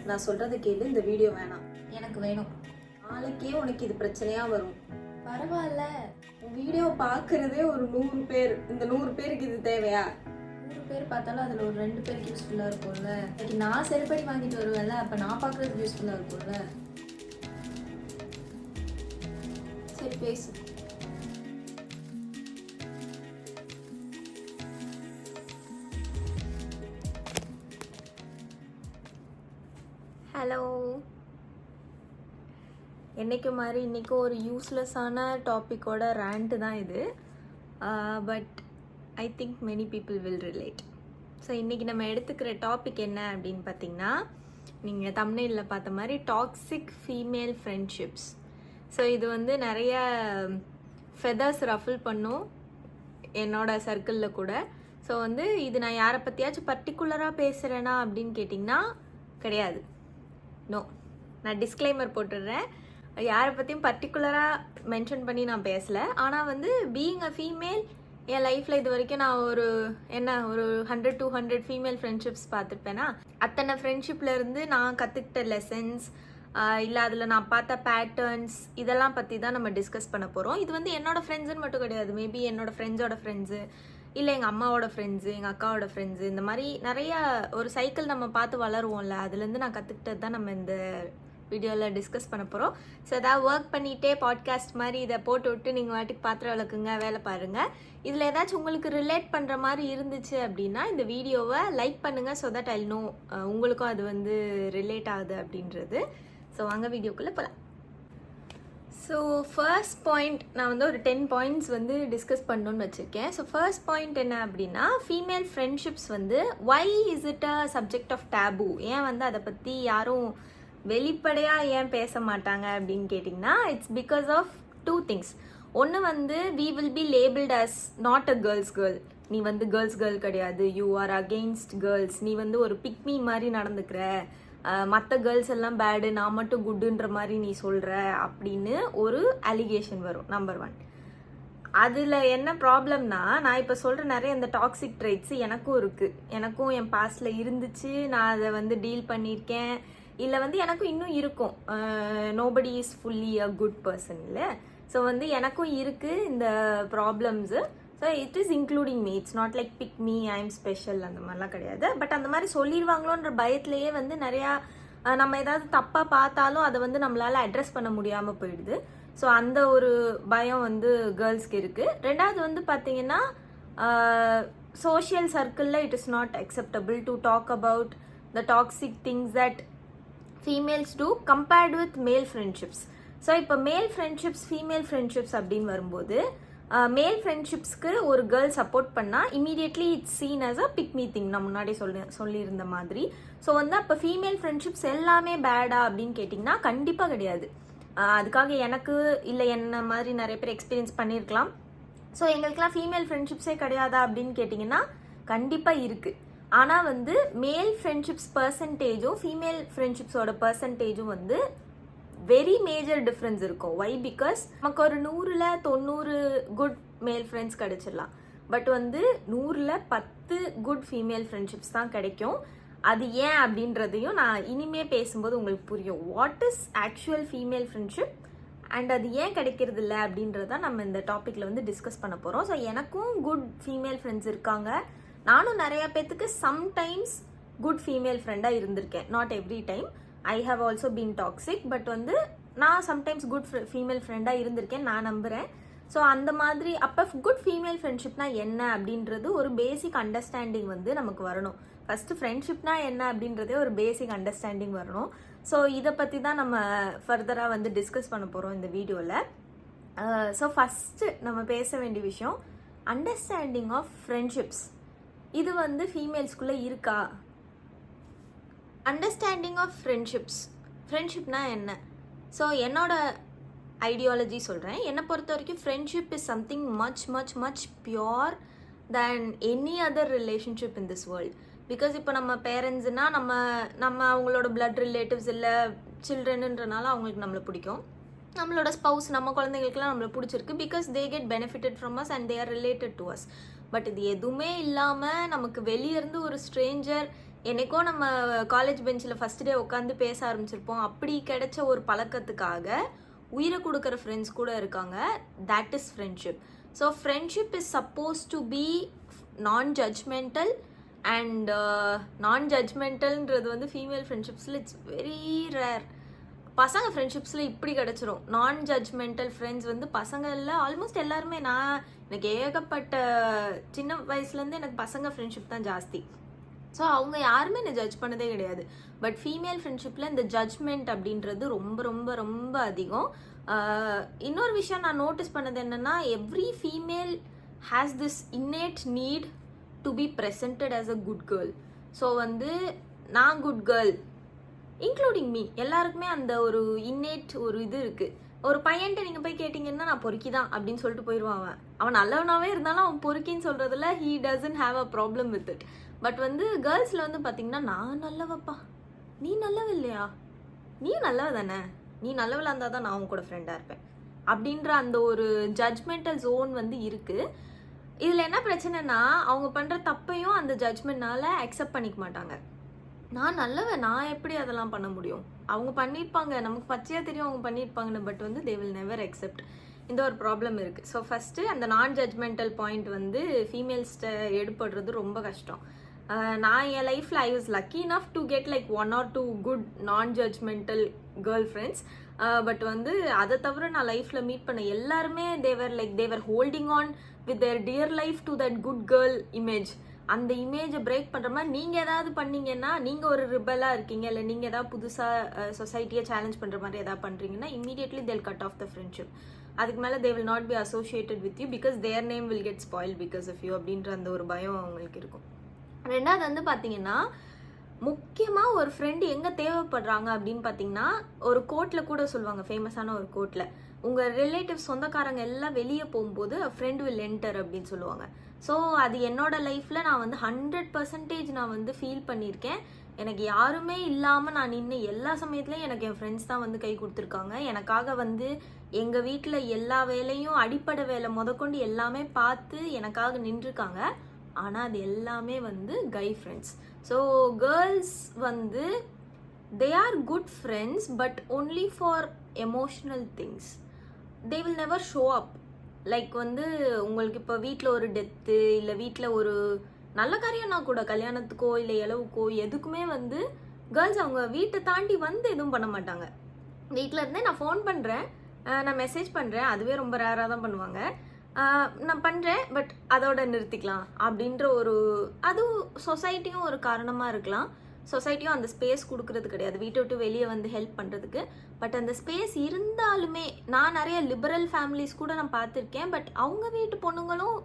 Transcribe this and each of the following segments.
நான் சொல்றதை கேளு, இந்த வீடியோ வேணாம். எனக்கு வேணும். நாளைக்கே உனக்கு இது பிரச்சனையா வரும். பரவாயில்ல. உன் வீடியோ பார்க்கறதே ஒரு 100 பேர். இந்த 100 பேருக்கு இது தேவையா? 100 பேர் பார்த்தாலும் அதில் ஒரு 2 பேருக்கு யூஸ்ஃபுல்லாக இருக்கும்ல. இன்னைக்கு நான் செருப்படி வாங்கிட்டு வருவேன்ல, அப்போ நான் பார்க்குறதுக்கு யூஸ்ஃபுல்லாக இருக்கும்ல. சரி பேசு. ஹலோ, என்றைக்கும் மாதிரி இன்றைக்கும் ஒரு யூஸ்லெஸ்ஸான டாப்பிக்கோட ரேண்ட்டு தான் இது. But I think many people will relate. So இன்றைக்கி நம்ம எடுத்துக்கிற டாபிக் என்ன அப்படின்னு பார்த்தீங்கன்னா, நீங்கள் தம்ப்நெயிலில் பார்த்த மாதிரி டாக்ஸிக் ஃபீமேல் ஃப்ரெண்ட்ஷிப்ஸ். ஸோ இது வந்து நிறைய ஃபெதர்ஸ் ரஃபிள் பண்ணும் என்னோட சர்க்கிளில் கூட. ஸோ வந்து இது நான் யாரை பற்றியாச்சும் பர்டிகுலராக பேசுகிறேன்னா அப்படின்னு கேட்டிங்கன்னா கிடையாது. நோ, நான் டிஸ்க்ளைமர் போட்டுடுறேன். யாரை பற்றியும் பர்டிகுலராக மென்ஷன் பண்ணி நான் பேசலை. ஆனால் வந்து பீயிங் அ ஃபீமேல், என் லைஃப்பில் இது வரைக்கும் நான் ஒரு 100-200 ஃபீமேல் ஃப்ரெண்ட்ஷிப்ஸ் பார்த்துருப்பேன்னா, அத்தனை ஃப்ரெண்ட்ஷிப்லேருந்து நான் கற்றுக்கிட்ட லெசன்ஸ் இல்லை அதில் நான் பார்த்த பேட்டர்ன்ஸ் இதெல்லாம் பற்றி தான் நம்ம டிஸ்கஸ் பண்ண போகிறோம். இது வந்து என்னோடய ஃப்ரெண்ட்ஸுன்னு மட்டும் கிடையாது. மேபி என்னோடய ஃப்ரெண்ட்ஸோட ஃப்ரெண்ட்ஸு, இல்லை எங்கள் அம்மாவோட ஃப்ரெண்ட்ஸு, எங்கள் அக்காவோட ஃப்ரெண்ட்ஸு, இந்த மாதிரி நிறையா ஒரு சைக்கிள் நம்ம பார்த்து வளருவோம்ல, அதுலேருந்து நான் கற்றுக்கிட்டது தான் நம்ம இந்த வீடியோவில் டிஸ்கஸ் பண்ண போகிறோம். ஸோ ஏதாவது ஒர்க் பண்ணிகிட்டே பாட்காஸ்ட் மாதிரி இதை போட்டு விட்டு நீங்கள் வாட்டிக்கு பாத்திரம் விளக்குங்க, வேலை பாருங்கள். இதில் ஏதாச்சும் உங்களுக்கு ரிலேட் பண்ணுற மாதிரி இருந்துச்சு அப்படின்னா இந்த வீடியோவை லைக் பண்ணுங்கள். ஸோ தட் ஐ நோ உங்களுக்கும் அது வந்து ரிலேட் ஆகுது அப்படின்றது. ஸோ வாங்க வீடியோக்குள்ளே போகலாம். ஸோ ஃபர்ஸ்ட் பாயிண்ட், நான் வந்து ஒரு 10 பாயிண்ட்ஸ் வந்து டிஸ்கஸ் பண்ணணுன்னு வச்சுருக்கேன். ஸோ ஃபர்ஸ்ட் பாயிண்ட் என்ன அப்படின்னா, ஃபீமேல் ஃப்ரெண்ட்ஷிப்ஸ் வந்து why is it a subject of taboo? ஏன் வந்து அதை பற்றி யாரும் வெளிப்படையாக ஏன் பேச மாட்டாங்க அப்படின்னு கேட்டிங்கன்னா, இட்ஸ் பிகாஸ் ஆஃப் 2 things. ஒன்று வந்து we will be labelled as not a girls girl. நீ வந்து கேர்ள்ஸ் கேர்ள் கிடையாது, யூ ஆர் அகெயின்ஸ்ட் கேர்ள்ஸ், நீ வந்து ஒரு பிக்மி மாதிரி நடந்துக்கிற, மற்ற கேர்ள்ஸ் எல்லாம் பேடு, நான் மட்டும் குட்டுன்ற மாதிரி நீ சொல்கிற அப்படின்னு ஒரு அலிகேஷன் வரும். நம்பர் 1. அதில் என்ன ப்ராப்ளம்னா, நான் இப்போ சொல்கிற நிறைய இந்த டாக்ஸிக் ட்ரைட்ஸ் எனக்கும் இருக்குது. எனக்கும் என் பாஸ்டில் இருந்துச்சு, நான் அதை வந்து டீல் பண்ணியிருக்கேன். இல்லை வந்து எனக்கும் இன்னும் இருக்கும். Nobody is fully a good person இல்லை. ஸோ வந்து எனக்கும் இருக்குது இந்த problems. So it is including me. It's not like big me, I am special அந்த மாதிரிலாம் கிடையாது. பட் அந்த மாதிரி சொல்லிடுவாங்களோன்ற பயத்துலேயே வந்து நிறையா நம்ம ஏதாவது தப்பாக பார்த்தாலும் அதை வந்து நம்மளால் அட்ரஸ் பண்ண முடியாமல் போயிடுது. ஸோ அந்த ஒரு பயம் வந்து கேர்ள்ஸ்க்கு இருக்குது. ரெண்டாவது வந்து பார்த்தீங்கன்னா, சோஷியல் சர்க்கிளில் it is not acceptable to talk about the toxic things that females do compared with male friendships. So இப்போ மேல் ஃப்ரெண்ட்ஷிப்ஸ், ஃபீமேல் ஃப்ரெண்ட்ஷிப்ஸ் அப்படின்னு வரும்போது, மேல் ஃப்ரெண்ட்ஷிப்ஸ்க்கு ஒரு கேர்ள் சப்போர்ட் பண்ணால் immediately it's seen as a pick me thing. நான் முன்னாடி சொல்லியிருந்த மாதிரி. ஸோ வந்து அப்போ ஃபீமேல் ஃப்ரெண்ட்ஷிப்ஸ் எல்லாமே பேடா அப்படின்னு கேட்டிங்கன்னா கண்டிப்பாக கிடையாது. அதுக்காக எனக்கு இல்லை என்ன மாதிரி நிறைய பேர் எக்ஸ்பீரியன்ஸ் பண்ணியிருக்கலாம். ஸோ எங்களுக்கெல்லாம் ஃபீமேல் ஃப்ரெண்ட்ஷிப்ஸே கிடையாதா அப்படின்னு கேட்டிங்கன்னா கண்டிப்பாக இருக்குது. ஆனால் வந்து மேல் ஃப்ரெண்ட்ஷிப்ஸ் பர்சன்டேஜும் ஃபீமேல் ஃப்ரெண்ட்ஷிப்ஸோட பர்சன்டேஜும் வந்து வெரி மேஜர் டிஃப்ரென்ஸ் இருக்கும். வை? பிகாஸ் நமக்கு ஒரு 100ல் 90 குட் மேல் ஃப்ரெண்ட்ஸ் கிடைச்சிடலாம். பட் வந்து 100ல் 10 குட் ஃபீமேல் ஃப்ரெண்ட்ஷிப்ஸ் தான் கிடைக்கும். அது ஏன் அப்படின்றதையும் நான் இனிமே பேசும்போது உங்களுக்கு புரியும். What is actual female friendship and அது ஏன் கிடைக்கிறது இல்லை அப்படின்றத நம்ம இந்த டாப்பிக்கில் வந்து டிஸ்கஸ் பண்ண போகிறோம். ஸோ எனக்கும் குட் ஃபீமேல் ஃப்ரெண்ட்ஸ் இருக்காங்க. நானும் நிறையா பேத்துக்கு சம்டைம்ஸ் குட் ஃபீமேல் ஃப்ரெண்டாக இருந்திருக்கேன். Not every time. I have also been toxic. But வந்து நான் சம்டைம்ஸ் குட் ஃபீமேல் ஃப்ரெண்டாக இருந்திருக்கேன், நான் நம்புகிறேன். ஸோ அந்த மாதிரி அப்போ குட் ஃபீமேல் ஃப்ரெண்ட்ஷிப்னா என்ன அப்படின்றது ஒரு பேசிக் அண்டர்ஸ்டாண்டிங் வந்து நமக்கு வரணும். ஃபஸ்ட்டு ஃப்ரெண்ட்ஷிப்னா என்ன அப்படின்றதே ஒரு பேசிக் அண்டர்ஸ்டாண்டிங் வரணும். ஸோ இதை பற்றி தான் நம்ம ஃபர்தராக வந்து டிஸ்கஸ் பண்ண போகிறோம் இந்த வீடியோவில். ஸோ ஃபஸ்ட்டு நம்ம பேச வேண்டிய விஷயம் அண்டர்ஸ்டாண்டிங் ஆஃப் ஃப்ரெண்ட்ஷிப்ஸ். இது வந்து ஃபீமேல்ஸ்குள்ளே இருக்கா? அண்டர்ஸ்டாண்டிங் ஆஃப் ஃப்ரெண்ட்ஷிப்னா என்ன? ஸோ என்னோட ஐடியாலஜி சொல்கிறேன். என்னை பொறுத்த வரைக்கும் friendship is something much much much pure than any other relationship in this world. Because இப்போ நம்ம பேரண்ட்ஸ்னால் நம்ம அவங்களோட பிளட் ரிலேட்டிவ்ஸ் இல்லை சில்ட்ரனுன்றனால அவங்களுக்கு நம்மளை பிடிக்கும். நம்மளோட ஸ்பவுஸ், நம்ம குழந்தைங்களுக்குலாம் நம்மளை பிடிச்சிருக்கு. Because they get benefited from us and they are related to us. But இது எதுவுமே இல்லாமல் நமக்கு வெளியிருந்து ஒரு ஸ்ட்ரேஞ்சர் என்னைக்கோ நம்ம காலேஜ் பெஞ்சில் ஃபஸ்ட் டே உட்காந்து பேச ஆரம்பிச்சிருப்போம். அப்படி கிடைச்ச ஒரு பழக்கத்துக்காக உயிரை கொடுக்குற ஃப்ரெண்ட்ஸ் கூட இருக்காங்க. That is friendship. So friendship is suppose to be non judgmental and non ஜட்ஜ்மெண்டல்ன்றது வந்து ஃபீமேல் ஃப்ரெண்ட்ஷிப்ஸில் இட்ஸ் வெரி ரேர். பசங்க ஃப்ரெண்ட்ஷிப்ஸில் இப்படி கிடச்சிரும். நான் ஜட்ஜ்மெண்டல் ஃப்ரெண்ட்ஸ் வந்து பசங்களில் ஆல்மோஸ்ட் எல்லாருமே, எனக்கு ஏகப்பட்ட சின்ன வயசுலேருந்து எனக்கு பசங்க ஃப்ரெண்ட்ஷிப் தான் ஜாஸ்தி. ஸோ அவங்க யாருமே என்னை ஜட்ஜ் பண்ணதே கிடையாது. பட் ஃபீமேல் ஃப்ரெண்ட்ஷிப்பில் இந்த ஜட்ஜ்மெண்ட் அப்படின்றது ரொம்ப ரொம்ப ரொம்ப அதிகம். இன்னொரு விஷயம் நான் நோட்டீஸ் பண்ணது என்னென்னா, every female has this innate need to be presented as a good girl. So வந்து நான் குட் கேர்ள் இன்க்ளூடிங் மீ, எல்லாருக்குமே அந்த ஒரு இன்னேட் ஒரு இது இருக்குது. ஒரு பையன்ட்ட நீங்கள் போய் கேட்டிங்கன்னா நான் பொறுக்கி தான் அப்படின்னு சொல்லிட்டு போயிடுவான். அவன் நல்லவனாகவே இருந்தாலும் அவன் பொறுக்கின்னு சொல்கிறதுல he doesn't have a problem with it. But வந்து கேர்ள்ஸில் வந்து பார்த்தீங்கன்னா, நான் நல்லவப்பா, நீ நல்லவ இல்லையா, நீ நல்லவ தானே, நீ நல்லவளாக இருந்தால் தான் நான் அவங்க கூட ஃப்ரெண்டாக இருப்பேன் அப்படின்ற அந்த ஒரு ஜட்ஜ்மெண்டல் ஜோன் வந்து இருக்குது. இதில் என்ன பிரச்சனைனா, அவங்க பண்ணுற தப்பையும் அந்த ஜட்ஜ்மெண்ட்னால அக்செப்ட் பண்ணிக்க மாட்டாங்க. நான் நல்லவன், நான் எப்படி அதெல்லாம் பண்ண முடியும், அவங்க பண்ணியிருப்பாங்க, நமக்கு பச்சையாக தெரியும் அவங்க பண்ணியிருப்பாங்கன்னு. பட் வந்து தே வில் நெவர் அக்செப்ட். இந்த ஒரு ப்ராப்ளம் இருக்குது. ஸோ ஃபஸ்ட்டு அந்த நான் ஜட்ஜ்மெண்டல் பாயிண்ட் வந்து ஃபீமேல்ஸ்கிட்ட எடுப்படுறது ரொம்ப கஷ்டம். நான் என் லைஃப்பில் I was lucky enough to get like 1 or 2 good non judgmental girl friends. But வந்து அதை தவிர நான் லைஃப்பில் மீட் பண்ண எல்லாருமே they were holding on with their dear life to that good girl image. அந்த இமேஜை பிரேக் பண்ணுற மாதிரி நீங்கள் ஏதாவது பண்ணீங்கன்னா, நீங்கள் ஒரு ரிபலாக இருக்கீங்க, இல்லை நீங்கள் ஏதாவது புதுசாக சொசைட்டியை சேலஞ்ச் பண்ணுற மாதிரி ஏதாவது பண்ணுறீங்கன்னா, இமீடியட்லி தேல் கட் ஆஃப் த ஃப்ரெண்ட்ஷிப். அதுக்கு மேலே they will not be associated with you because their name will get spoil because of you அப்படின்ற அந்த ஒரு பயம் அவங்களுக்கு இருக்கும். ரெண்டாவது வந்து பார்த்தீங்கன்னா, முக்கியமாக ஒரு ஃப்ரெண்டு எங்கே தேவைப்படுறாங்க அப்படின்னு பார்த்தீங்கன்னா, ஒரு கோட்டில் கூட சொல்லுவாங்க, ஃபேமஸான ஒரு கோட்டில், உங்கள் ரிலேட்டிவ்ஸ் சொந்தக்காரங்க எல்லாம் வெளியே போகும்போது ஃப்ரெண்ட் வில் என்டர் அப்படின்னு சொல்லுவாங்க. ஸோ அது என்னோட லைஃப்பில் நான் வந்து 100% நான் வந்து ஃபீல் பண்ணியிருக்கேன். எனக்கு யாருமே இல்லாமல் நான் நின்று எல்லா சமயத்துலையும் எனக்கு என் ஃப்ரெண்ட்ஸ் தான் வந்து கை கொடுத்துருக்காங்க. எனக்காக வந்து எங்கள் வீட்டில் எல்லா வேலையும், அடிப்படை வேலை முதற்கொண்டு எல்லாமே பார்த்து எனக்காக நின்றுருக்காங்க. ஆனால் அது எல்லாமே வந்து கை ஃப்ரெண்ட்ஸ். ஸோ கேர்ள்ஸ் வந்து they are good friends but only for emotional things. They will never show up. Like வந்து உங்களுக்கு இப்போ வீட்டில் ஒரு டெத்து, இல்லை வீட்டில் ஒரு நல்ல காரியம்னா கூட, கல்யாணத்துக்கோ இல்லை இளவுக்கோ எதுக்குமே வந்து கேர்ள்ஸ் அவங்க வீட்டை தாண்டி வந்து எதுவும் பண்ண மாட்டாங்க. வீட்டில் இருந்தே நான் ஃபோன் பண்ணுறேன், நான் மெசேஜ் பண்ணுறேன், அதுவே ரொம்ப ரேராக தான் பண்ணுவாங்க. நான் பண்ணுறேன் பட் அதோட நிறுத்திக்கலாம் அப்படின்ற ஒரு, அதுவும் சொசைட்டியும் ஒரு காரணமாக இருக்கலாம். சொசைட்டியும் அந்த ஸ்பேஸ் கொடுக்கறது கிடையாது வீட்டை விட்டு வெளியே வந்து ஹெல்ப் பண்ணுறதுக்கு. பட் அந்த ஸ்பேஸ் இருந்தாலுமே நான் நிறைய லிபரல் ஃபேமிலிஸ் கூட நான் பார்த்துருக்கேன். பட் அவங்க வீட்டு பொண்ணுங்களும்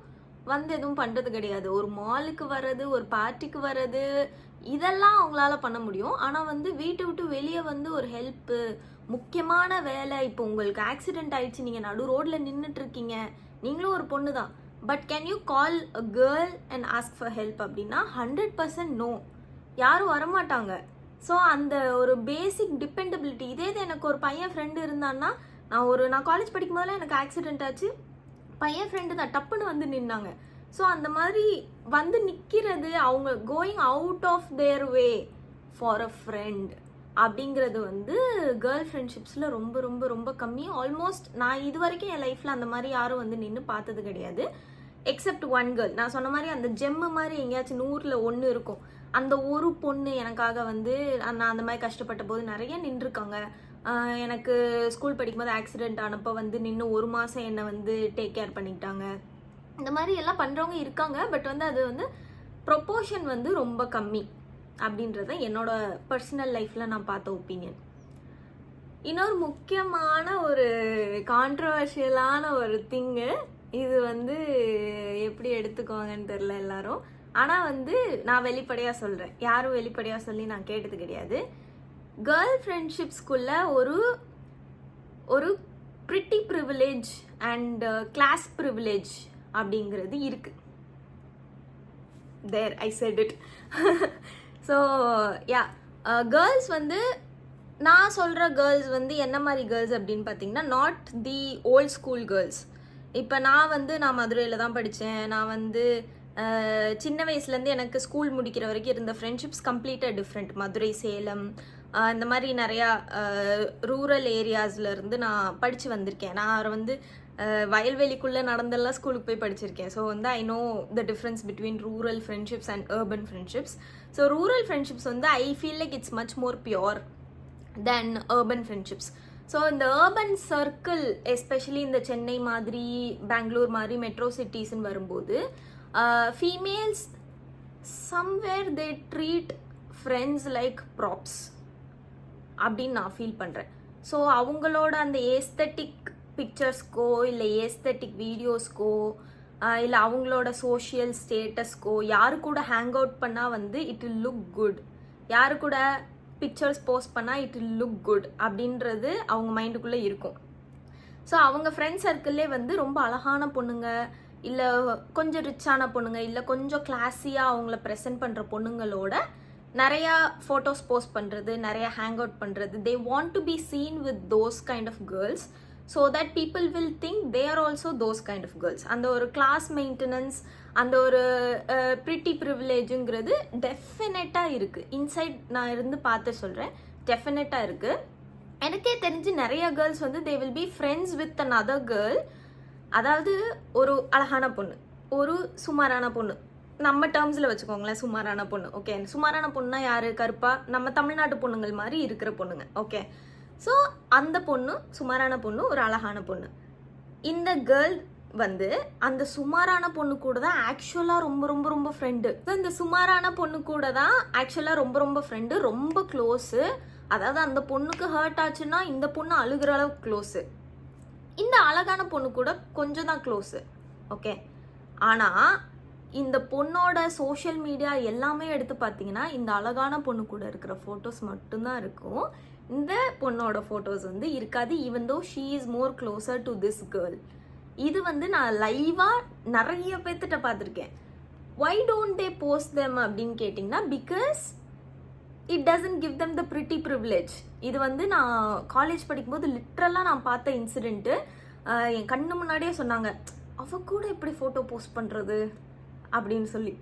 வந்து எதுவும் பண்ணுறது கிடையாது. ஒரு மாலுக்கு வர்றது, ஒரு பார்ட்டிக்கு வர்றது, இதெல்லாம் அவங்களால பண்ண முடியும். ஆனால் வந்து வீட்டை விட்டு வெளியே வந்து ஒரு ஹெல்ப்பு, முக்கியமான வேலை, இப்போ உங்களுக்கு ஆக்சிடென்ட் ஆயிடுச்சு, நீங்கள் நடு ரோட்டில் நின்றுட்டுருக்கீங்க, நீங்களும் ஒரு பொண்ணு தான், but can you call a girl and ask for help அப்படின்னா 100% நோ, யாரும் வரமாட்டாங்க. ஸோ அந்த ஒரு பேசிக் டிபெண்டபிலிட்டி, இதே எனக்கு ஒரு பையன் ஃப்ரெண்டு இருந்தான்னா, நான் காலேஜ் படிக்கும் போதெல்லாம் எனக்கு ஆக்சிடென்ட் ஆச்சு, பையன் ஃப்ரெண்டு தான் டப்புன்னு வந்து நின்னாங்க. ஸோ அந்த மாதிரி வந்து நிற்கிறது, அவங்க going out of their way for a friend அப்படிங்கிறது வந்து கேர்ள் ஃப்ரெண்ட்ஷிப்ஸில் ரொம்ப ரொம்ப ரொம்ப கம்மி. ஆல்மோஸ்ட் நான் இது வரைக்கும் என் லைஃப்பில் அந்த மாதிரி யாரும் வந்து நின்று பார்த்தது கிடையாது, எக்ஸப்ட் ஒன் கேர்ள். நான் சொன்ன மாதிரி அந்த ஜெம்மு மாதிரி எங்கேயாச்சும் 100ல் 1 இருக்கும். அந்த ஒரு பொண்ணு எனக்காக வந்து நான் அந்த மாதிரி கஷ்டப்பட்ட போது நிறைய நின்றுருக்காங்க. எனக்கு ஸ்கூல் படிக்கும்போது ஆக்சிடென்ட் ஆனப்போ வந்து நின்று 1 மாதம் என்னை வந்து டேக் கேர் பண்ணிக்கிட்டாங்க. இந்த மாதிரி எல்லாம் பண்ணுறவங்க இருக்காங்க. பட் வந்து அது வந்து ப்ரொப்போர்ஷன் வந்து ரொம்ப கம்மி அப்படின்றத என்னோட பர்சனல் லைஃப்பில் நான் பார்த்த ஒப்பீனியன். இன்னொரு முக்கியமான ஒரு கான்ட்ரவர்ஷியலான ஒரு திங்கு, இது வந்து எப்படி எடுத்துக்குவாங்கன்னு தெரில எல்லாரும். ஆனால் வந்து நான் வெளிப்படையாக சொல்கிறேன், யாரும் வெளிப்படையாக சொல்லி நான் கேட்டது கிடையாது. கேர்ள் ஃப்ரெண்ட்ஷிப்ஸ்குள்ள ஒரு pretty privilege and class privilege அப்படிங்கிறது இருக்குது. There I said it. So yeah, girls வந்து, நான் சொல்கிற கேர்ள்ஸ் வந்து என்ன மாதிரி கேர்ள்ஸ் அப்படின்னு பார்த்தீங்கன்னா, not the old school girls. இப்போ நான் மதுரையில் தான் படித்தேன், நான் வந்து சின்ன வயசுலேருந்து எனக்கு ஸ்கூல் முடிக்கிற வரைக்கும் இருந்த ஃப்ரெண்ட்ஷிப்ஸ் கம்ப்ளீட்டாக டிஃப்ரெண்ட். மதுரை, சேலம், இந்த மாதிரி நிறையா ரூரல் ஏரியாஸ்லேருந்து நான் படித்து வந்திருக்கேன். நான் வந்து வயல்வெளிக்குள்ளே நடந்தெல்லாம் ஸ்கூலுக்கு போய் படிச்சிருக்கேன். ஸோ வந்து I know the difference between rural friendships and urban friendships. So rural friendships வந்து I feel like it's much more pure than urban friendships. So இந்த அர்பன் சர்க்கிள் எஸ்பெஷலி இந்த சென்னை மாதிரி, பெங்களூர் மாதிரி மெட்ரோ சிட்டிஸ்ன்னு வரும்போது females somewhere they treat friends like props அப்படின்னு நான் feel பண்ணுறேன். ஸோ அவங்களோட அந்த ஏஸ்தட்டிக் பிக்சர்ஸ்க்கோ இல்லை ஏஸ்தட்டிக் வீடியோஸ்க்கோ இல்லை அவங்களோட சோஷியல் ஸ்டேட்டஸ்க்கோ யாரு கூட ஹேங் அவுட் பண்ணால் வந்து இட் வில் லுக் குட், யாரு கூட பிக்சர்ஸ் போஸ்ட் பண்ணால் இட் வில் லுக் குட் அப்படின்றது அவங்க மைண்டுக்குள்ளே இருக்கும். ஸோ அவங்க ஃப்ரெண்ட் சர்க்கிள்லே வந்து ரொம்ப அழகான பொண்ணுங்க, இல்லை கொஞ்சம் ரிச்சான பொண்ணுங்க, இல்லை கொஞ்சம் கிளாஸியாக அவங்கள ப்ரெசென்ட் பண்ணுற பொண்ணுங்களோட நிறையா ஃபோட்டோஸ் போஸ்ட் பண்ணுறது, நிறையா ஹேங் அவுட் பண்ணுறது. They want to be seen with those kind of girls so that people will think they are also those kind of girls. அந்த ஒரு கிளாஸ் மெயின்டெனன்ஸ், அந்த ஒரு ப்ரிட்டி ப்ரிவிலேஜுங்கிறது டெஃபினட்டாக இருக்குது. இன்சைட் நான் இருந்து பார்த்து சொல்கிறேன், டெஃபினட்டாக இருக்குது. எனக்கே தெரிஞ்சு நிறைய கேர்ள்ஸ் வந்து they will be friends with an other girl. அதாவது ஒரு அழகான பொண்ணு, ஒரு சுமாரான பொண்ணு, நம்ம டேர்ம்ஸில் வச்சுக்கோங்களேன், சுமாரான பொண்ணு. ஓகே, சுமாரான பொண்ணுனா யார்? கருப்பா, நம்ம தமிழ்நாட்டு பொண்ணுங்கள் மாதிரி இருக்கிற பொண்ணுங்க. ஓகே, ஸோ அந்த பொண்ணு சுமாரான பொண்ணு, ஒரு அழகான பொண்ணு. இந்த கேர்ள் வந்து அந்த சுமாரான பொண்ணு கூட தான் ஆக்சுவலாக ரொம்ப ரொம்ப ரொம்ப ஃப்ரெண்டு. ஸோ இந்த சுமாரான பொண்ணு கூட தான் ஆக்சுவலாக ரொம்ப ரொம்ப ஃப்ரெண்டு, ரொம்ப க்ளோஸு. அதாவது அந்த பொண்ணுக்கு ஹர்ட் ஆச்சுன்னா இந்த பொண்ணு அழுகிற அளவுக்கு க்ளோஸு. இந்த அழகான பொண்ணு கூட கொஞ்சம் தான் க்ளோஸு. ஓகே, ஆனால் இந்த பொண்ணோட சோஷியல் மீடியா எல்லாமே எடுத்து பார்த்தீங்கன்னா இந்த அழகான பொண்ணு கூட இருக்கிற ஃபோட்டோஸ் மட்டும்தான் இருக்கும். இந்த பொண்ணோட ஃபோட்டோஸ் வந்து இருக்காது. Even though she is more closer to this girl. இது வந்து நான் லைவாக நிறைய பேர்த்திட்ட பார்த்துருக்கேன். Why don't they post them அப்படின்னு கேட்டிங்கன்னா, because it doesn't give them the pretty privilege. இது வந்து நான் காலேஜ் படிக்கும்போது லிட்ரலாக நான் பார்த்த இன்சிடென்ட்டு. என் கண்ணு முன்னாடியே சொன்னாங்க, அவ கூட எப்படி ஃபோட்டோ போஸ்ட் பண்ணுறது அப்படின்னு சொல்லி,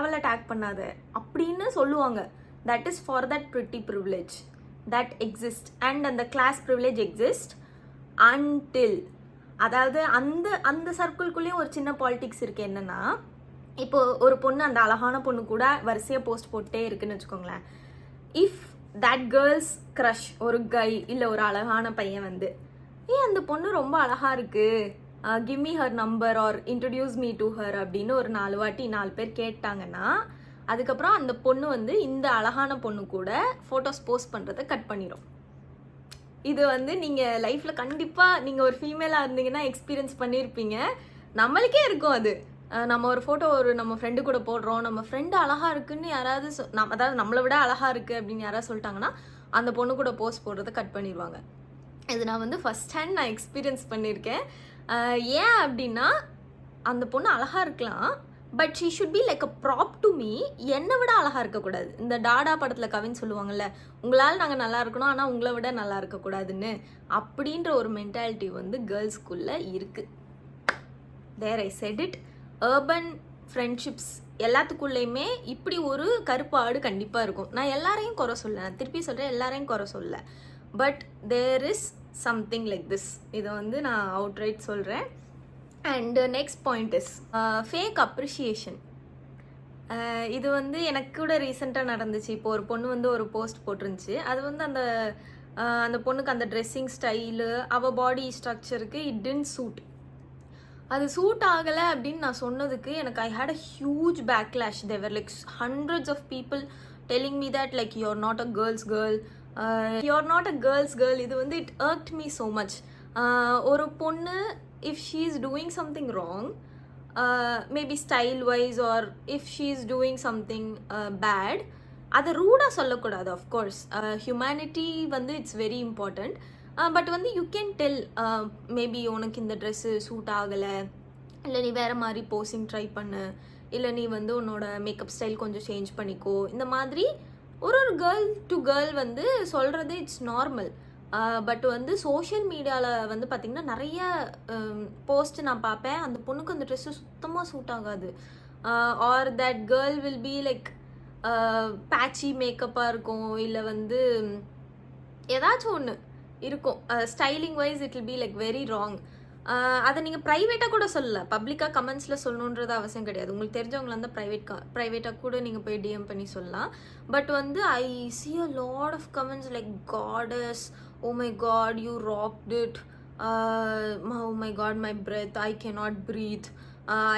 அவளை டேக் பண்ணாத அப்படின்னு சொல்லுவாங்க. That is for that pretty privilege that exist and அந்த கிளாஸ் ப்ரிவிலேஜ் எக்ஸிஸ்ட் அன்டில். அதாவது அந்த சர்க்கிள்குள்ளேயும் ஒரு சின்ன பாலிடிக்ஸ் இருக்குது. என்னென்னா, இப்போ ஒரு பொண்ணு அந்த அழகான பொண்ணு கூட வரிசையாக போஸ்ட் போட்டே இருக்குன்னு வச்சுக்கோங்களேன். இஃப் தட் கேர்ள்ஸ் க்ரஷ் ஒரு கை இல்லை ஒரு அழகான பையன் வந்து, அந்த பொண்ணு ரொம்ப அழகாக இருக்குது, give me her number or introduce me to her அப்படின்னு ஒரு 4 வாட்டி 4 பேர் கேட்டாங்கன்னா, அதுக்கப்புறம் அந்த பொண்ணு வந்து இந்த அழகான பொண்ணு கூட ஃபோட்டோஸ் போஸ்ட் பண்ணுறதை கட் பண்ணிடும். இது வந்து நீங்கள் லைஃப்பில் கண்டிப்பாக நீங்கள் ஒரு ஃபீமேலாக இருந்தீங்கன்னா எக்ஸ்பீரியன்ஸ் பண்ணியிருப்பீங்க. நம்மளுக்கே இருக்கும் அது. நம்ம ஒரு ஃபோட்டோ நம்ம ஃப்ரெண்டு கூட போடுறோம், நம்ம ஃப்ரெண்டு அழகாக இருக்குன்னு யாராவது அதாவது நம்மளை விட அழகாக இருக்குது அப்படின்னு யாராவது சொல்லிட்டாங்கன்னா அந்த பொண்ணு கூட போஸ்ட் போடுறதை கட் பண்ணிடுவாங்க. இது நான் வந்து ஃபஸ்ட் ஹேண்ட் நான் எக்ஸ்பீரியன்ஸ் பண்ணியிருக்கேன். ஏன் அப்படின்னா, அந்த பொண்ணு அழகாக இருக்கலாம், but she should be like a prop to me. என்னை விட அழகாக இருக்கக்கூடாது. இந்த டாடா படத்தில் கவின் சொல்லுவாங்கல்ல, உங்களால் நாங்கள் நல்லா இருக்கணும் ஆனால் உங்களை விட நல்லா இருக்கக்கூடாதுன்னு. அப்படின்ற ஒரு மென்டாலிட்டி வந்து கேர்ள்ஸ்குள்ளே இருக்குது. There I said it. Urban friendships எல்லாத்துக்குள்ளேயுமே இப்படி ஒரு கருப்பு ஆடு கண்டிப்பாக இருக்கும். நான் எல்லாரையும் குறை சொல்ல, நான் திருப்பி சொல்கிறேன், எல்லாரையும் குறை சொல்ல, but there is something like this. இதை வந்து நான் அவுட்ரைட் சொல்கிறேன். And next point is fake appreciation. இது வந்து எனக்கு கூட ரீசெண்டாக நடந்துச்சு. இப்போ ஒரு பொண்ணு வந்து ஒரு போஸ்ட் போட்டிருந்துச்சு. அது வந்து அந்த பொண்ணுக்கு அந்த ட்ரெஸ்ஸிங் ஸ்டைலு, அவள் பாடி ஸ்ட்ரக்சருக்கு இட் டிடன்ட் சூட். அது சூட் ஆகலை அப்படின்னு நான் சொன்னதுக்கு எனக்கு I had a huge backlash. There were like hundreds of people telling me that like you are not a girls girl, you are not a girls girl. இது வந்து it irked me so much. ஒரு பொண்ணு if she is doing something wrong, maybe style wise, or if she is doing something bad, அதை ரூடாக சொல்லக்கூடாது. Of course humanity வந்து it's very important. But வந்து you can tell, maybe உனக்கு இந்த dress suit ஆகலை, இல்லை நீ வேறு மாதிரி போஸிங் ட்ரை பண்ணு, இல்லை நீ வந்து உன்னோட மேக்கப் ஸ்டைல் கொஞ்சம் சேஞ்ச் பண்ணிக்கோ. இந்த மாதிரி ஒரு கேர்ள் டு கேர்ள் வந்து சொல்கிறது இட்ஸ் நார்மல். பட் வந்து சோஷியல் மீடியாவில் வந்து பார்த்திங்கன்னா நிறைய போஸ்ட் நான் பார்ப்பேன். அந்த பொண்ணுக்கு அந்த ட்ரெஸ்ஸு சுத்தமாக சூட் ஆகாது. Or that girl will be like patchy மேக்கப்பாக இருக்கும், இல்லை வந்து ஏதாச்சும் ஒன்று இருக்கும், styling wise it will be like very wrong. அதை நீங்கள் ப்ரைவேட்டாக கூட சொல்லல, பப்ளிக்காக கமெண்ட்ஸில் சொல்லணுன்றது அவசியம் கிடையாது. உங்களுக்கு தெரிஞ்சவங்கள வந்து ப்ரைவேட்டாக கூட நீங்கள் போய் டிஎம் பண்ணி சொல்லலாம். பட் வந்து ஐ see a lot of comments like goddess, oh my god you rocked it, oh my god my breath, I cannot breathe,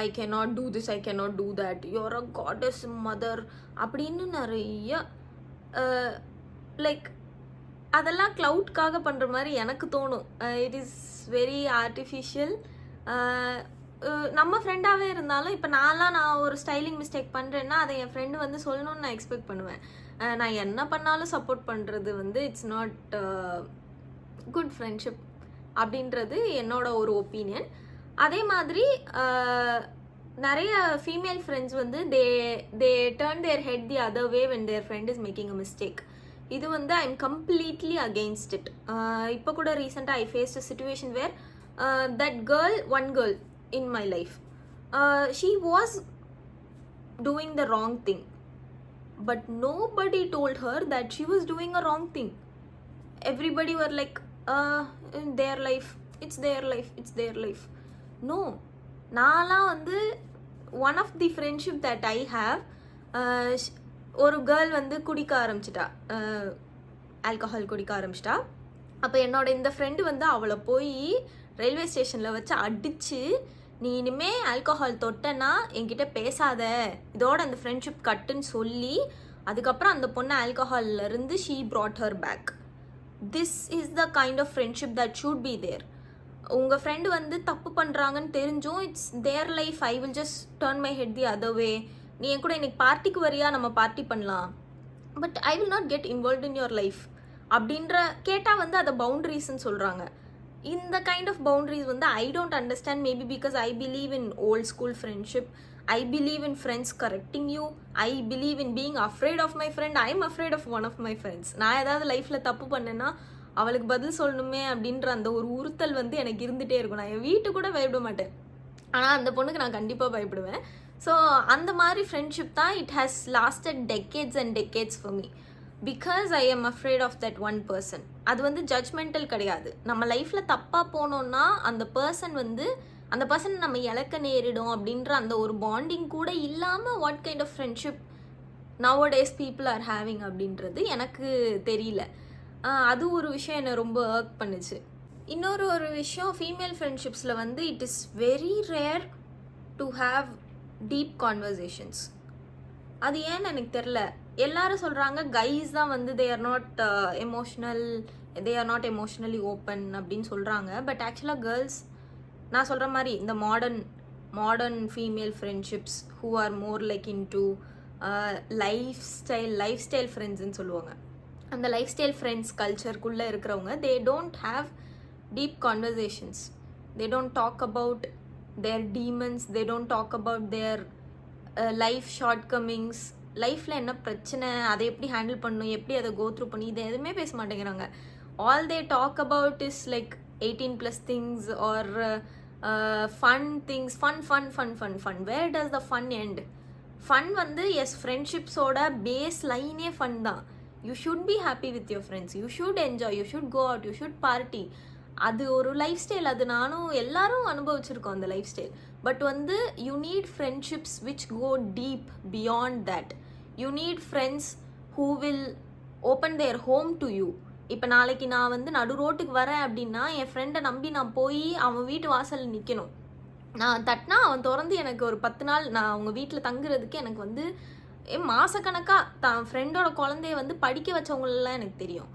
I cannot do this, I cannot do that, you're a goddess mother அப்படின்னு நிறைய like அதெல்லாம் க்ளவுட்காக பண்ணுற மாதிரி எனக்கு தோணும். It is very artificial. நம்ம ஃப்ரெண்டாகவே இருந்தாலும் இப்போ நான் ஒரு ஸ்டைலிங் மிஸ்டேக் பண்ணுறேன்னா அதை என் ஃப்ரெண்டு வந்து சொல்லணும்னு நான் எக்ஸ்பெக்ட் பண்ணுவேன். நான் என்ன பண்ணாலும் சப்போர்ட் பண்ணுறது வந்து இட்ஸ் நாட் குட் ஃப்ரெண்ட்ஷிப் அப்படின்றது என்னோட ஒரு ஒப்பீனியன். அதே மாதிரி நிறைய ஃபீமேல் ஃப்ரெண்ட்ஸ் வந்து they turn their head the other way when their friend is making a mistake. இது வந்து I am completely against it. இப்போ கூட ரீசெண்டாக I faced a situation where that one girl in my life, she was doing the wrong thing, but nobody told her that she was doing a wrong thing. Everybody were like their life, it's their life, it's their life. No, நான்லாம் வந்து one of the friendship that I have, ஒரு girl வந்து குடிக்க ஆரம்பிச்சிட்டா, alcohol குடிக்க ஆரம்பிச்சிட்டா. அப்போ என்னோட இந்த ஃப்ரெண்டு வந்து அவளை போய் ரயில்வே ஸ்டேஷனில் வச்சு அடித்து, நீ இனிமே ஆல்கஹால் தொட்டனா என்கிட்ட பேசாத, இதோட அந்த ஃப்ரெண்ட்ஷிப் கட்டுன்னு சொல்லி அதுக்கப்புறம் அந்த பொண்ணு ஆல்கஹால்லேருந்து she brought her back. This is the kind of friendship that should be there. உங்கள் ஃப்ரெண்டு வந்து தப்பு பண்ணுறாங்கன்னு தெரிஞ்சும் it's their life, I will just turn my head the other way. நீ என் கூட இன்னைக்கு பார்ட்டிக்கு வரியா, நம்ம பார்ட்டி பண்ணலாம், but I will not get involve in your life அப்படின்ற கேட்டால் வந்து அதை பவுண்ட்ரிஸ்ன்னு சொல்கிறாங்க. இந்த கைண்ட் ஆஃப் பவுண்ட்ரிஸ் வந்து I don't understand. Maybe because I believe in old school friendship, I believe in friends correcting you, I believe in being afraid of my friend, I am afraid of one of my friends. நான் ஏதாவது லைஃப்பில் தப்பு பண்ணேன்னா அவளுக்கு பதில் சொல்லணுமே அப்படின்ற அந்த ஒரு உறுத்தல் வந்து எனக்கு இருந்துகிட்டே இருக்கும். நான் என் வீட்டு கூட பயப்பட மாட்டேன், ஆனால் அந்த பொண்ணுக்கு நான் கண்டிப்பாக பயப்படுவேன். ஸோ அந்த மாதிரி ஃப்ரெண்ட்ஷிப் தான் it has lasted decades and decades for me, because I am afraid of that one person. அது வந்து ஜட்ஜ்மெண்டல் கிடையாது. நம்ம லைஃப்பில் தப்பாக போனோன்னா அந்த பர்சன் நம்ம இழக்க நேரிடும் அப்படின்ற அந்த ஒரு பாண்டிங் கூட இல்லாமல் what kind of friendship nowadays people are having அப்படின்றது எனக்கு தெரியல. அது ஒரு விஷயம் என்னை ரொம்ப ஒர்க் பண்ணுச்சு. இன்னொரு விஷயம், ஃபீமேல் ஃப்ரெண்ட்ஷிப்ஸில் வந்து it is very rare to have deep conversations. அது ஏன்னு எனக்கு தெரில. எல்லாரும் சொல்கிறாங்க கைஸ் தான் வந்து they are not emotionally open அப்படின்னு சொல்கிறாங்க. பட் ஆக்சுவலாக கேர்ள்ஸ், நான் சொல்கிற மாதிரி இந்த modern female friendships who are more like into life style ஃப்ரெண்ட்ஸ்ன்னு சொல்லுவாங்க. அந்த லைஃப் ஸ்டைல் ஃப்ரெண்ட்ஸ் கல்ச்சருக்குள்ளே இருக்கிறவங்க they don't have deep conversations. They don't talk about their demons, they don't talk about their life short கம்மிங்ஸ், லைஃப்பில் என்ன பிரச்சனை, அதை எப்படி ஹேண்டில் பண்ணணும், எப்படி அதை கோ த்ரூ பண்ணி, இதை எதுவுமே பேச மாட்டேங்கிறாங்க. All they talk about is like 18+ things are fun things. Fun. Where does the fun end? Fun வந்து எஸ், ஃப்ரெண்ட்ஷிப்ஸோட பேஸ் லைனே ஃபன் தான். You should be happy with your friends, you should enjoy, you should go out, you should party. அது ஒரு lifestyle, அது நானும் எல்லாரும் அனுபவிச்சிருக்கோம் அந்த லைஃப் ஸ்டைல். பட் வந்து you need friendships which go deep beyond that. You need friends who will open their home to you. இப்போ நாளைக்கு நான் வந்து நடு ரோட்டுக்கு வரேன் அப்படின்னா என் ஃப்ரெண்டை நம்பி நான் போய் அவன் வீட்டு வாசலில் நிற்கணும். நான் தட்டினா அவன் திறந்து எனக்கு ஒரு 10 நாள் நான் அவங்க வீட்டில் தங்குறதுக்கு எனக்கு வந்து மாதக்கணக்காக தான் ஃப்ரெண்டோட குழந்தைய வந்து படிக்க வச்சவங்களெலாம் எனக்கு தெரியும்.